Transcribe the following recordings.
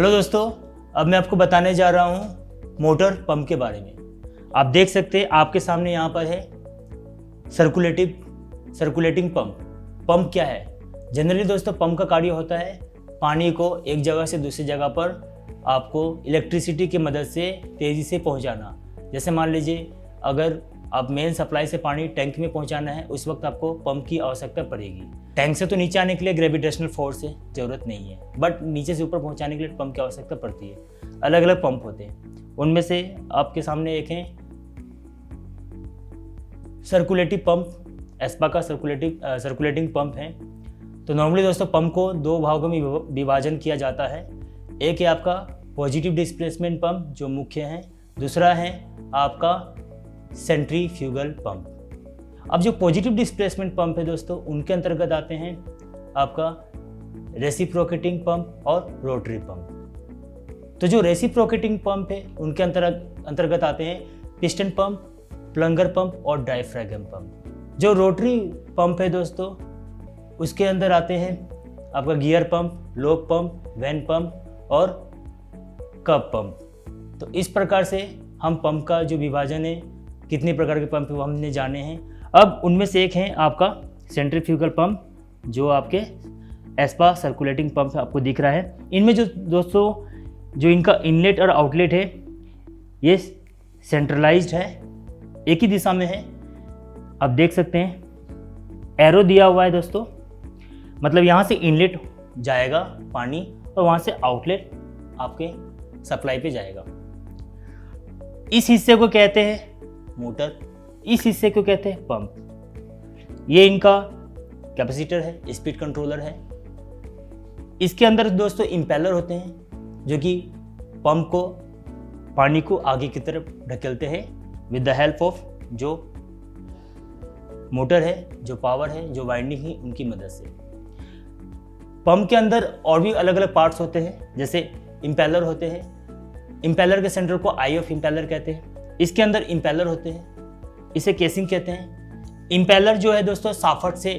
Hello दोस्तों, अब मैं आपको बताने जा रहा हूँ मोटर पंप के बारे में। आप देख सकते हैं आपके सामने यहाँ पर है सर्कुलेटिंग पंप। पंप क्या है? जनरली दोस्तों पंप का कार्य होता है पानी को एक जगह से दूसरी जगह पर आपको इलेक्ट्रिसिटी की मदद से तेज़ी से पहुँचाना। जैसे मान लीजिए अगर आप मेन सप्लाई से पानी टैंक में पहुंचाना है, उस वक्त आपको पंप की आवश्यकता पड़ेगी। टैंक से तो नीचे आने के लिए ग्रेविटेशनल फोर्स से ज़रूरत नहीं है, बट नीचे से ऊपर पहुंचाने के लिए पंप की आवश्यकता पड़ती है। अलग अलग पंप होते हैं, उनमें से आपके सामने एक है सर्कुलेटिव पंप। एस्पा का सर्कुलेटिंग पंप है। तो नॉर्मली दोस्तों पंप को दो भागों में विभाजन किया जाता है। एक है आपका पॉजिटिव डिस्प्लेसमेंट पंप जो मुख्य है, दूसरा है आपका सेंट्रीफ्यूगल पंप। अब जो पॉजिटिव डिस्प्लेसमेंट पंप है दोस्तों, उनके अंतर्गत आते हैं आपका रेसिप्रोकेटिंग पंप और रोटरी पंप। तो जो रेसिप्रोकेटिंग पंप है उनके अंतर्गत आते हैं पिस्टन पंप, प्लंगर पंप और डायफ्रागम पंप। जो रोटरी पंप है दोस्तों, उसके अंदर आते हैं आपका gear pump, lobe pump, vane pump और कप पंप। तो इस प्रकार से हम पंप का जो विभाजन है, कितने प्रकार के पंप वो हमने जाने हैं। अब उनमें से एक है आपका सेंट्रीफ्यूगल पंप, जो आपके एस्पा सर्कुलेटिंग पंप आपको दिख रहा है। इनमें जो दोस्तों जो इनका इनलेट और आउटलेट है ये सेंट्रलाइज्ड है, एक ही दिशा में है। आप देख सकते हैं एरो दिया हुआ है दोस्तों, मतलब यहाँ से इनलेट जाएगा पानी और वहाँ से आउटलेट आपके सप्लाई पे जाएगा। इस हिस्से को कहते हैं मोटर, इस हिस्से को कहते हैं पंप। ये इनका कैपेसिटर है, स्पीड कंट्रोलर है। इसके अंदर दोस्तों इंपेलर होते हैं जो कि पंप को पानी को आगे की तरफ ढकेलते हैं विद द हेल्प ऑफ जो मोटर है, जो पावर है, जो वाइंडिंग है, उनकी मदद से। पंप के अंदर और भी अलग अलग पार्ट्स होते हैं, जैसे इंपेलर होते हैं। इंपेलर के सेंटर को आई ऑफ इंपेलर कहते हैं। इसके अंदर इंपेलर होते हैं, इसे केसिंग कहते हैं। इंपेलर जो है दोस्तों शाफ्ट से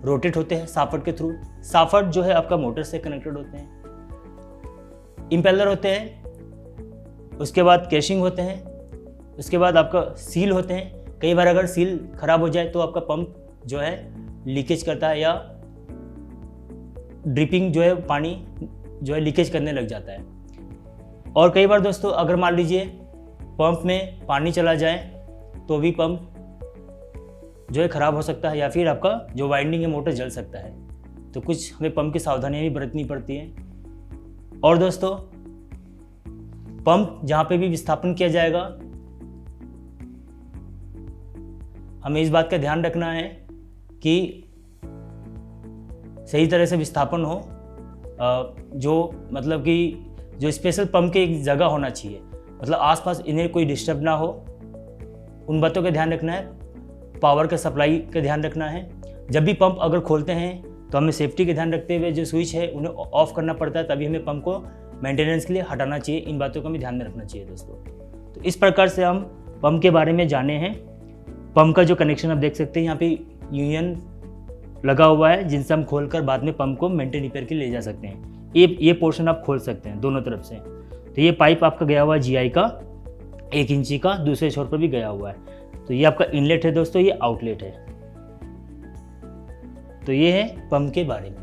रोटेट होते हैं, शाफ्ट के थ्रू। शाफ्ट जो है आपका मोटर से कनेक्टेड होते हैं। इंपेलर होते हैं, उसके बाद केसिंग होते हैं, उसके बाद आपका सील होते हैं। कई बार अगर सील खराब हो जाए तो आपका पंप जो है लीकेज करता है या ड्रिपिंग जो है पानी जो है लीकेज करने लग जाता है। और कई बार दोस्तों अगर मान लीजिए पंप में पानी चला जाए तो भी पंप जो है ख़राब हो सकता है, या फिर आपका जो वाइंडिंग है मोटर जल सकता है। तो कुछ हमें पंप की सावधानियाँ भी बरतनी पड़ती हैं। और दोस्तों पंप जहाँ पे भी विस्थापन किया जाएगा, हमें इस बात का ध्यान रखना है कि सही तरह से विस्थापन हो। जो मतलब कि जो स्पेशल पंप की एक जगह होना चाहिए, मतलब आसपास इन्हें कोई डिस्टर्ब ना हो, उन बातों का ध्यान रखना है। पावर का सप्लाई का ध्यान रखना है। जब भी पंप अगर खोलते हैं तो हमें सेफ्टी का ध्यान रखते हुए जो स्विच है उन्हें ऑफ करना पड़ता है, तभी हमें पंप को मेंटेनेंस के लिए हटाना चाहिए। इन बातों का भी ध्यान में रखना चाहिए दोस्तों। तो इस प्रकार से हम पंप के बारे में जाने हैं। पंप का जो कनेक्शन आप देख सकते हैं, यहाँ पे यूनियन लगा हुआ है जिनसे हम खोलकर बाद में पंप को मेंटेन रिपेयर के लिए ले जा सकते हैं। ये पोर्शन आप खोल सकते हैं दोनों तरफ से। तो ये पाइप आपका गया हुआ है GI का 1 इंची का, दूसरे छोर पर भी गया हुआ है। तो ये आपका इनलेट है दोस्तों, ये आउटलेट है। तो ये है पंप के बारे में।